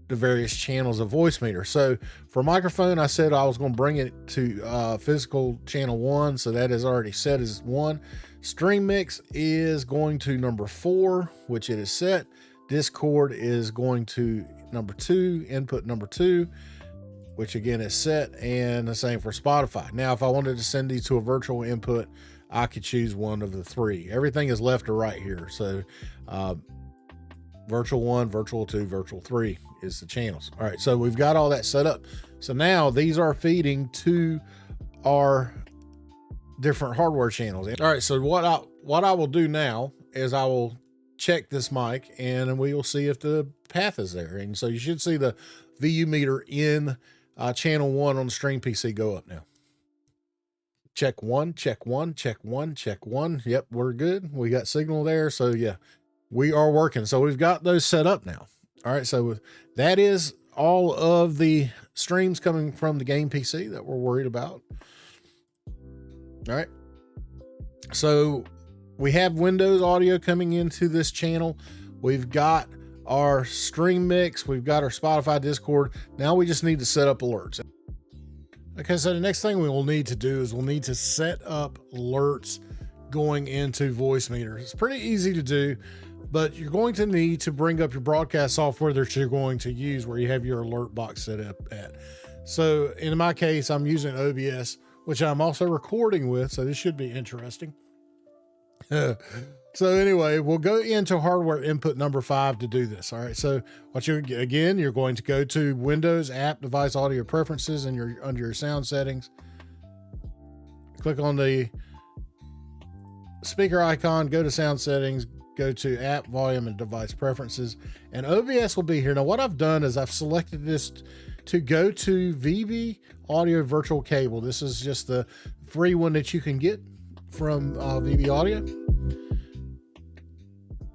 the various channels of Voicemeeter. So for microphone, I said I was going to bring it to physical channel 1. So that is already set as 1. Stream mix is going to number 4, which it is set. Discord is going to number 2, input number 2, which again is set, and the same for Spotify. Now, if I wanted to send these to a virtual input, I could choose one of the 3. Everything is left or right here. So virtual 1, virtual 2, virtual 3 is the channels. All right, so we've got all that set up. So now these are feeding to our different hardware channels. All right, so what I will do now is I will check this mic, and we will see if the path is there. And so you should see the VU meter in channel 1 on the Stream PC go up now. Check 1, check 1, check 1, check 1. Yep, we're good. We got signal there. So yeah, we are working. So we've got those set up now. All right, so that is all of the streams coming from the game PC that we're worried about. All right, so we have Windows audio coming into this channel. We've got our stream mix. We've got our Spotify, Discord. Now we just need to set up alerts. Okay, so the next thing we will need to do is we'll need to set up alerts going into Voicemeeter. It's pretty easy to do, but you're going to need to bring up your broadcast software that you're going to use, where you have your alert box set up at. So in my case, I'm using OBS, which I'm also recording with, so this should be interesting. So anyway, we'll go into hardware input number 5 to do this. All right, so you're going to go to Windows App Device Audio Preferences, and under your sound settings, click on the speaker icon, go to sound settings, go to app volume and device preferences, and OBS will be here. Now what I've done is I've selected this to go to VB Audio Virtual Cable. This is just the free one that you can get from VB Audio.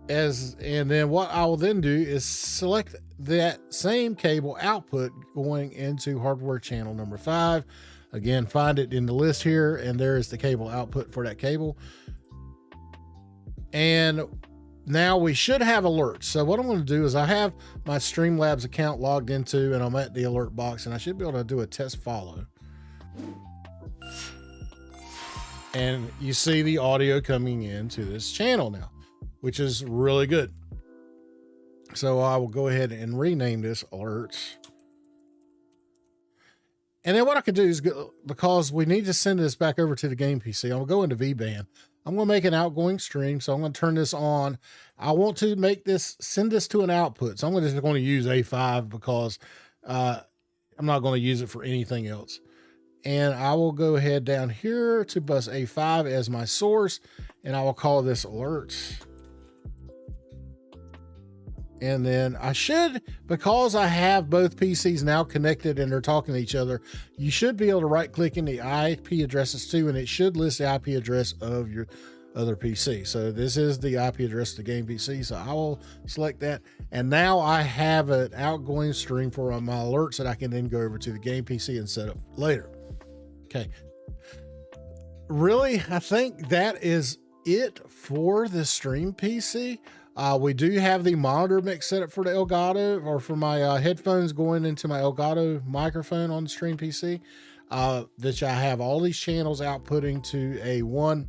And then what I will then do is select that same cable output going into hardware channel number 5. Again, find it in the list here, and there is the cable output for that cable. And now we should have alerts. So what I'm going to do is I have my Streamlabs account logged into, and I'm at the alert box, and I should be able to do a test follow. And you see the audio coming into this channel now, which is really good. So I will go ahead and rename this alerts. And then what I could do is go, because we need to send this back over to the game PC, I'll go into VBAN. I'm going to make an outgoing stream. So I'm going to turn this on. I want to make this, send this to an output. So I'm just going to use A5 because I'm not going to use it for anything else. And I will go ahead down here to bus A5 as my source, and I will call this alerts. And then I should, because I have both PCs now connected and they're talking to each other, you should be able to right click in the IP addresses too, and it should list the IP address of your other PC. So this is the IP address of the game PC. So I will select that. And now I have an outgoing stream for my alerts that I can then go over to the game PC and set up later. Okay. Really, I think that is it for the stream PC. We do have the monitor mix set up for the Elgato, or for my headphones going into my Elgato microphone on the stream PC, that I have all these channels outputting to A1.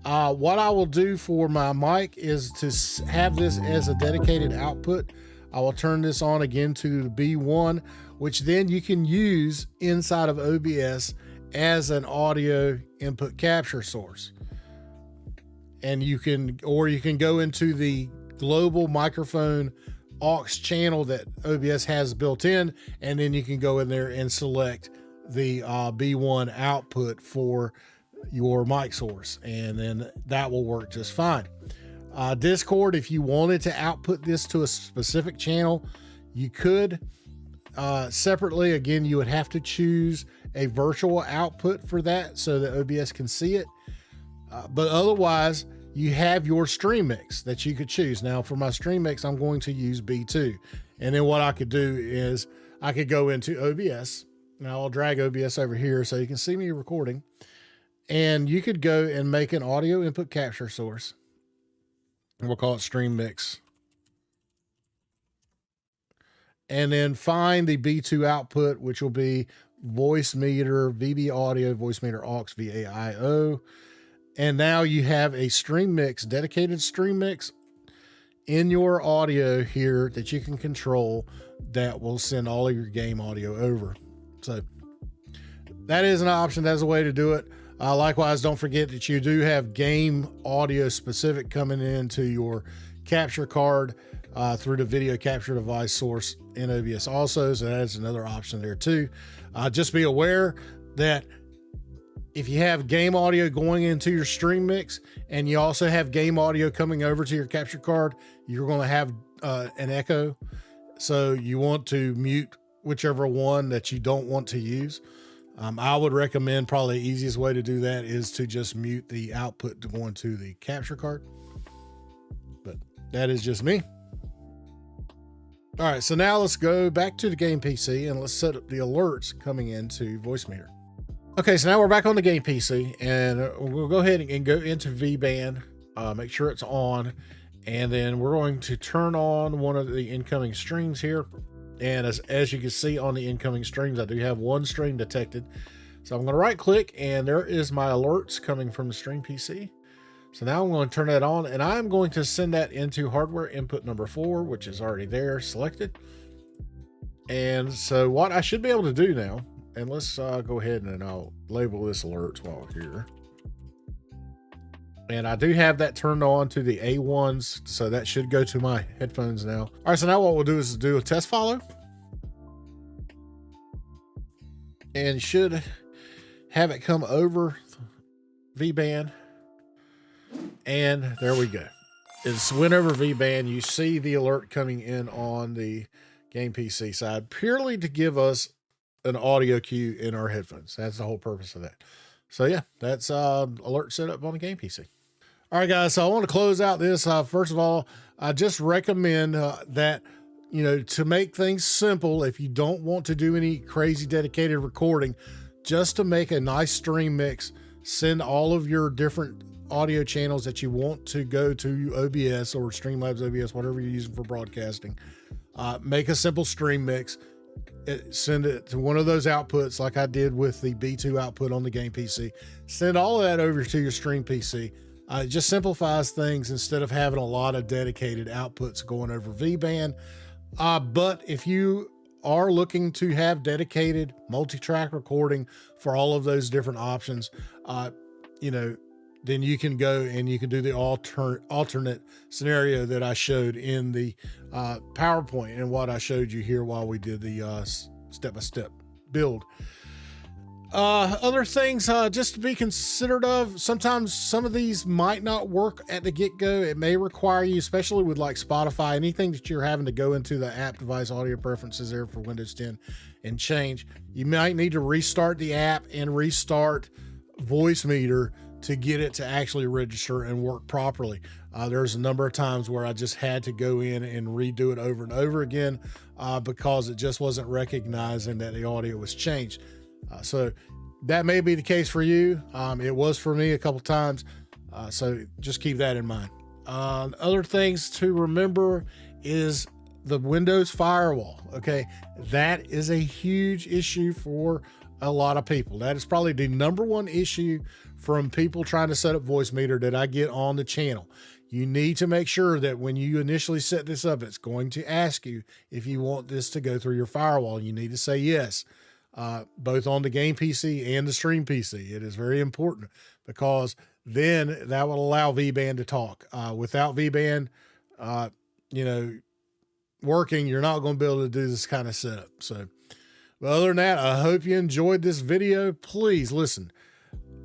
What I will do for my mic is to have this as a dedicated output. I will turn this on again to the B1, which then you can use inside of OBS as an audio input capture source. And you can go into the global microphone aux channel that OBS has built in, and then you can go in there and select the B1 output for your mic source, and then that will work just fine. Discord, if you wanted to output this to a specific channel, you could. Separately, again, you would have to choose a virtual output for that so that OBS can see it. But otherwise, you have your stream mix that you could choose. Now, for my stream mix, I'm going to use B2. And then what I could do is I could go into OBS. Now, I'll drag OBS over here so you can see me recording. And you could go and make an audio input capture source. And we'll call it stream mix. And then find the B2 output, which will be Voicemeeter, VB audio, Voicemeeter aux, VAIO. And now you have a stream mix, dedicated stream mix in your audio here that you can control, that will send all of your game audio over. So that is an option. That's a way to do it. Likewise, don't forget that you do have game audio specific coming into your capture card through the video capture device source in OBS also. So that is another option there too. Just be aware that if you have game audio going into your stream mix and you also have game audio coming over to your capture card, you're going to have an echo. So you want to mute whichever one that you don't want to use. I would recommend, probably the easiest way to do that is to just mute the output to go into the capture card. But that is just me. All right, so now let's go back to the game PC and let's set up the alerts coming into Voicemeeter. Okay, so now we're back on the game PC, and we'll go ahead and go into VBAN, make sure it's on, and then we're going to turn on one of the incoming streams here. And as you can see on the incoming streams, I do have one stream detected. So I'm going to right click, and there is my alerts coming from the stream PC. So now I'm going to turn that on, and I'm going to send that into hardware input number 4, which is already there selected. And so what I should be able to do now, and let's go ahead and I'll label this alerts while we're here. And I do have that turned on to the A1s, so that should go to my headphones now. All right, so now what we'll do is do a test follow. And should have it come over VBAN. And there we go. It's went over VBAN. You see the alert coming in on the game PC side, purely to give us an audio cue in our headphones. That's the whole purpose of that. So yeah, that's alert setup on the game PC. All right, guys, so I want to close out this. First of all, I just recommend that, you know, to make things simple, if you don't want to do any crazy dedicated recording, just to make a nice stream mix, send all of your different audio channels that you want to go to OBS or Streamlabs OBS, whatever you're using for broadcasting. Make a simple stream mix. Send it to one of those outputs like I did with the B2 output on the game PC. Send all of that over to your stream PC. It just simplifies things instead of having a lot of dedicated outputs going over VBAN. But if you are looking to have dedicated multi-track recording for all of those different options, you know, then you can go and you can do the alternate scenario that I showed in the PowerPoint and what I showed you here while we did the step-by-step build. Other things just to be considered of, sometimes some of these might not work at the get-go. It may require you, especially with like Spotify, anything that you're having to go into the app device audio preferences there for Windows 10 and change. You might need to restart the app and restart Voicemeeter to get it to actually register and work properly. There's a number of times where I just had to go in and redo it over and over again because it just wasn't recognizing that the audio was changed. So that may be the case for you. It was for me a couple times. So just keep that in mind. Other things to remember is the Windows firewall. Okay. That is a huge issue for a lot of people. That is probably the number one issue from people trying to set up Voicemeeter that I get on the channel. You need to make sure that when you initially set this up, it's going to ask you if you want this to go through your firewall. You need to say yes. Both on the game PC and the stream PC. It is very important because then that will allow VBAN to talk. Without VBAN, you know, working, you're not going to be able to do this kind of setup. So, but other than that, I hope you enjoyed this video. Please listen.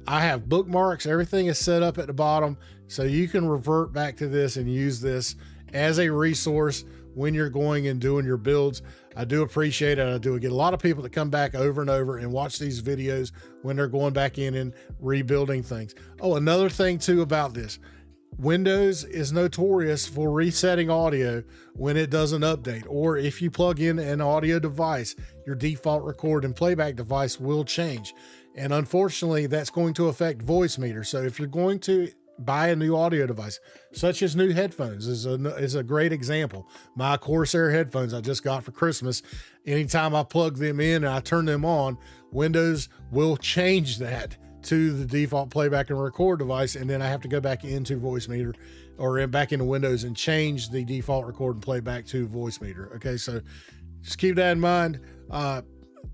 I have bookmarks. Everything is set up at the bottom, so you can revert back to this and use this as a resource when you're going and doing your builds. I do appreciate it. I do get a lot of people that come back over and over and watch these videos when they're going back in and rebuilding things. Oh, another thing too about this, Windows is notorious for resetting audio when it doesn't update, or if you plug in an audio device, your default record and playback device will change. And unfortunately, that's going to affect Voicemeeter. So if you're going to buy a new audio device, such as new headphones is a great example. My Corsair headphones I just got for Christmas. Anytime I plug them in and I turn them on, Windows will change that to the default playback and record device. And then I have to go back into Voicemeeter or back into Windows and change the default record and playback to Voicemeeter. Okay. So just keep that in mind.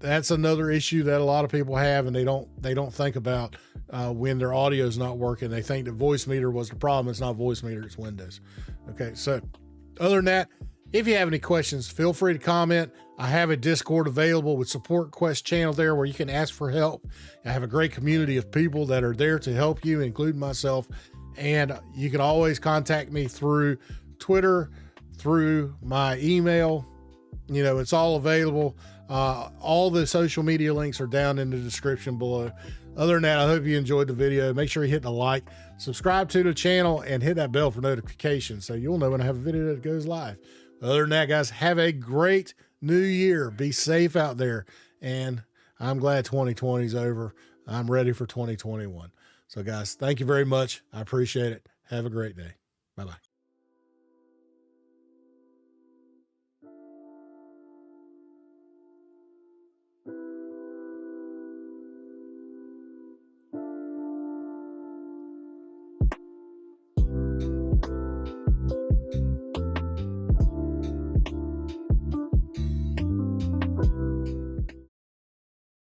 That's another issue that a lot of people have, and they don't think about when their audio is not working. They think that Voicemeeter was the problem. It's not Voicemeeter, it's Windows. Okay, so other than that, if you have any questions, feel free to comment. I have a Discord available with support request channel there where you can ask for help. I have a great community of people that are there to help you, including myself. And you can always contact me through Twitter, through my email. You know, it's all available. All the social media links are down in the description below. Other than that, I hope you enjoyed the video. Make sure you hit the like, subscribe to the channel, and hit that bell for notifications so you'll know when I have a video that goes live. Other than that, guys, have a great new year. Be safe out there. And I'm glad 2020 is over. I'm ready for 2021. So, guys, thank you very much. I appreciate it. Have a great day. Bye-bye.